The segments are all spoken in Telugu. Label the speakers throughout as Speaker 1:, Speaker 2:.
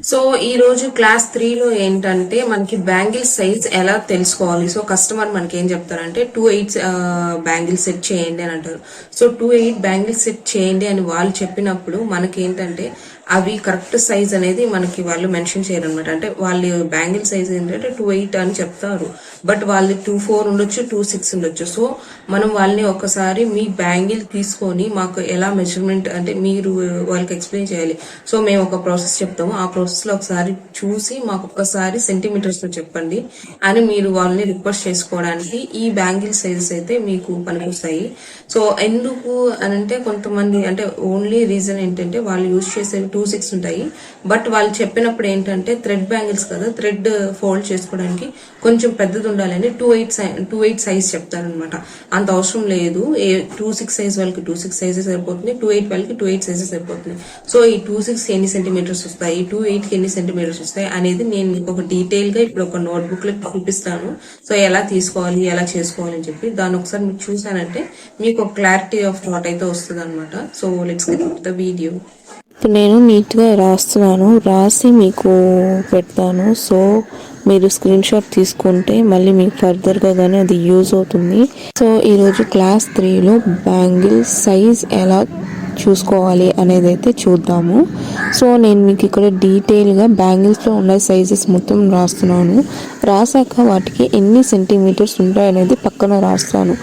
Speaker 1: సో ఈ రోజు క్లాస్ 3లో ఏంటంటే మనకి బ్యాంగిల్ సైజ్ ఎలా తెలుసుకోవాలి. సో కస్టమర్ మనకి ఏం చెప్తారంటే 2/8 బ్యాంగిల్ సెట్ చేయండి అని అంటారు. సో 2/8 బ్యాంగిల్ సెట్ చేయండి అని వాళ్ళు చెప్పినప్పుడు మనకి ఏంటంటే అవి కరెక్ట్ సైజ్ అనేది మనకి వాళ్ళు మెన్షన్ చేయరు అనమాట. అంటే వాళ్ళు బ్యాంగిల్ సైజ్ ఏంటంటే 2/8 అని చెప్తారు, బట్ వాళ్ళు 2/4 ఉండొచ్చు, 2/6 ఉండొచ్చు. సో మనం వాళ్ళని ఒకసారి మీ బ్యాంగిల్ తీసుకొని మాకు ఎలా మెజర్మెంట్ అంటే మీరు వాళ్ళకి ఎక్స్ప్లెయిన్ చేయాలి. సో మేము ఒక ప్రాసెస్ చెప్తాము, ఆ ప్రాసెస్ లో ఒకసారి చూసి మాకు ఒక్కసారి సెంటీమీటర్స్ లో చెప్పండి అని మీరు వాళ్ళని రిక్వెస్ట్ చేసుకోవడానికి ఈ బ్యాంగిల్ సైజెస్ అయితే మీకు పనికొస్తాయి. సో ఎందుకు అని అంటే కొంతమంది అంటే ఓన్లీ రీజన్ ఏంటంటే వాళ్ళు యూజ్ చేసేవి 2/6 ఉంటాయి, బట్ వాళ్ళు చెప్పినప్పుడు ఏంటంటే థ్రెడ్ బ్యాంగిల్స్ కదా, థ్రెడ్ ఫోల్డ్ చేసుకోవడానికి కొంచెం పెద్దది ఉండాలని 2/8 సైజ్ చెప్తారనమాట. అంత అవసరం లేదు. 2/6 సైజ్ వాళ్ళకి 2/6 సైజెస్ సరిపోతుంది, 2/8 వాళ్ళకి 2/8 సైజెస్ సరిపోతుంది. సో ఈ 2/6 ఎన్ని సెంటీమీటర్స్ వస్తాయి, 2/8 ఎన్ని సెంటీమీటర్స్ వస్తాయి అనేది నేను మీకు ఒక డీటెయిల్ గా ఇప్పుడు ఒక నోట్బుక్ లో చూపిస్తాను. సో ఎలా తీసుకోవాలి, ఎలా చేసుకోవాలి అని చెప్పి దాన్ని ఒకసారి మీకు చూసానంటే మీకు ఒక క్లారిటీ ఆఫ్ థాట్ అయితే వస్తుంది అనమాట. So let's get the video.
Speaker 2: నేను నీట్గా రాస్తున్నాను, రాసి మీకు పెడతాను. సో మీరు స్క్రీన్ షాట్ తీసుకుంటే మళ్ళీ మీకు ఫర్దర్గా కానీ అది యూజ్ అవుతుంది. సో ఈరోజు క్లాస్ 3లో బ్యాంగిల్ సైజ్ ఎలా చూసుకోవాలి అనేది అయితే చూద్దాము. సో నేను మీకు ఇక్కడ డీటెయిల్గా బ్యాంగిల్స్లో ఉన్న సైజెస్ మొత్తం రాస్తున్నాను. రాసాక వాటికి ఎన్ని సెంటీమీటర్స్ ఉంటాయనేది పక్కన రాస్తాను.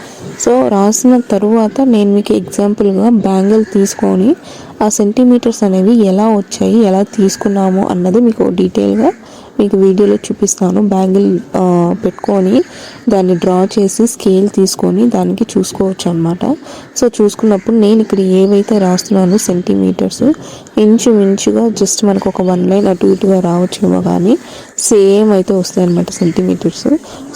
Speaker 2: సో రాసిన తరువాత నేను మీకు ఎగ్జాంపుల్గా బ్యాంగిల్ తీసుకొని ఆ సెంటీమీటర్స్ అనేవి ఎలా వచ్చాయి, ఎలా తీసుకున్నాము అన్నది మీకు డీటెయిల్గా మీకు వీడియోలో చూపిస్తాను. బ్యాంగిల్ పెట్టుకొని దాన్ని డ్రా చేసి స్కేల్ తీసుకొని దానికి చూసుకోవచ్చు అనమాట. సో చూసుకున్నప్పుడు నేను ఇక్కడ ఏవైతే రాస్తున్నానో సెంటీమీటర్స్ ఇంచుమించుగా జస్ట్ మనకు ఒక 1 లైన్ అటు ఇటుగా రావచ్చేమో, కానీ సేమ్ అయితే వస్తాయి అనమాట సెంటీమీటర్స్.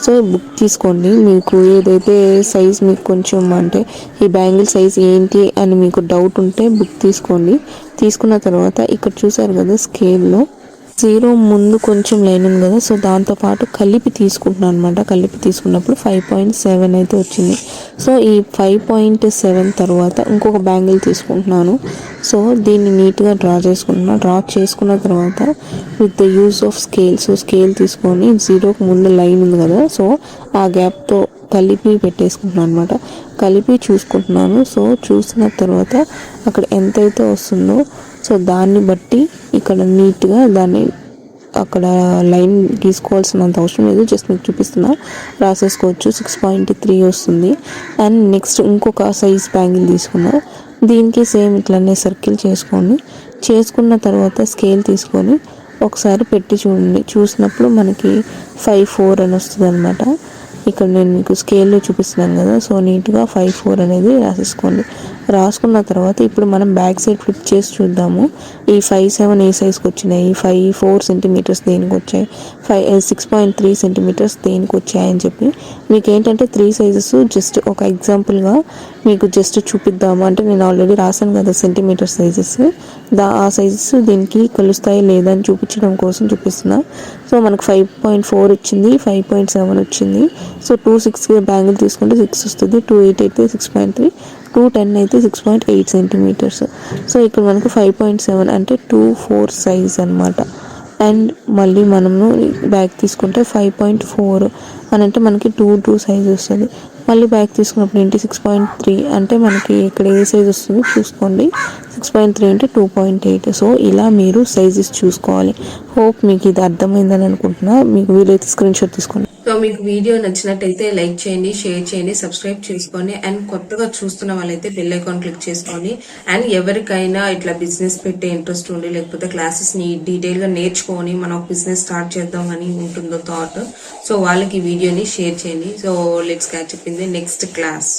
Speaker 2: సో బుక్ తీసుకోండి. మీకు ఏదైతే సైజ్ మీకు కొంచెం అంటే ఈ బ్యాంగిల్ సైజ్ ఏంటి అని మీకు డౌట్ ఉంటే బుక్ తీసుకోండి. తీసుకున్న తర్వాత ఇక్కడ చూసారు కదా స్కేల్లో 0 ముందు కొంచెం లైన్ ఉంది కదా, సో దాంతోపాటు కలిపి తీసుకుంటున్నాను అనమాట. కలిపి తీసుకున్నప్పుడు 5.7 అయితే వచ్చింది. సో ఈ 5.7 తర్వాత ఇంకొక బ్యాంగిల్ తీసుకుంటున్నాను. సో దీన్ని నీట్గా డ్రా చేసుకుంటున్నాను. డ్రా చేసుకున్న తర్వాత with the use of scale, so scale తీసుకొని 0కి ముందు లైన్ ఉంది కదా, సో ఆ గ్యాప్తో కలిపి పెట్టేసుకుంటున్నాను అనమాట. కలిపి చూసుకుంటున్నాను. సో చూసిన తర్వాత అక్కడ ఎంతైతే వస్తుందో సో దాన్ని బట్టి ఇక్కడ నీట్గా దాన్ని అక్కడ లైన్ గీసుకోవాల్సినంత అవసరం లేదు, జస్ట్ మీకు చూపిస్తున్నా, రాసేసుకోవచ్చు. 6.3 వస్తుంది. అండ్ నెక్స్ట్ ఇంకొక సైజ్ బ్యాంగిల్ తీసుకున్నా, దీనికి సేమ్ ఇట్లనే సర్కిల్ చేసుకున్న తర్వాత స్కేల్ తీసుకొని ఒకసారి పెట్టి చూడండి. చూసినప్పుడు మనకి 5.4 అని వస్తుంది అనమాట. ఇక్కడ నేను మీకు స్కేల్లో చూపిస్తున్నాను కదా, సో నీట్గా 5.4 అనేది రాసేసుకోండి. రాసుకున్న తర్వాత ఇప్పుడు మనం బ్యాక్ సైడ్ ఫ్లిప్ చేసి చూద్దాము. ఈ 5.7 ఏ సైజ్కి వచ్చినాయి, 5.4 సెంటీమీటర్స్ దేనికి వచ్చాయి, 6.3 సెంటీమీటర్స్ దేనికి వచ్చాయని చెప్పి మీకు ఏంటంటే 3 సైజెస్ జస్ట్ ఒక ఎగ్జాంపుల్గా మీకు జస్ట్ చూపిద్దాము. అంటే నేను ఆల్రెడీ రాశాను కదా సెంటీమీటర్ సైజెస్, ఆ సైజెస్ దీనికి కలుస్తాయి లేదా అని చూపించడం కోసం చూపిస్తున్నా. సో మనకు 5.4 వచ్చింది, 5.7 వచ్చింది. సో 2.6 బ్యాంగిల్ తీసుకుంటే 6 వస్తుంది, 2.8 అయితే 6.3, 2.10 అయితే 6.8 సెంటీమీటర్స్. సో ఇక్కడ మనకు 5.7 అంటే 2.4 సైజ్ అనమాట. అండ్ మళ్ళీ మనము బ్యాగ్ తీసుకుంటే 5.4 అని అంటే మనకి 2 సైజ్ వస్తుంది. మళ్ళీ బ్యాగ్ తీసుకున్నప్పుడు ఏంటి 6.3 అంటే మనకి ఇక్కడ ఏ సైజ్ వస్తుందో చూసుకోండి. 6.3 అంటే 2.8. సో ఇలా మీరు సైజెస్ చూసుకోవాలి. హోప్ మీకు ఇది అర్థమైందని అనుకుంటున్నా. మీకు వీలైతే స్క్రీన్ షాట్ తీసుకోండి.
Speaker 1: సో మీకు వీడియో నచ్చినట్టయితే లైక్ చేయండి, షేర్ చేయండి, సబ్స్క్రైబ్ చేసుకోండి. అండ్ కొత్తగా చూస్తున్న వాళ్ళైతే బెల్ ఐకాన్ క్లిక్ చేసుకోండి. అండ్ ఎవరికైనా ఇట్లా బిజినెస్ పెట్టే ఇంట్రెస్ట్ ఉండి లేకపోతే క్లాసెస్ ని డీటెయిల్ గా నేర్చుకొని మనం బిజినెస్ స్టార్ట్ చేద్దాం అని ఉంటుందో థాట్, సో వాళ్ళకి ఈ వీడియోని షేర్ చేయండి. So let's catch up in the next class.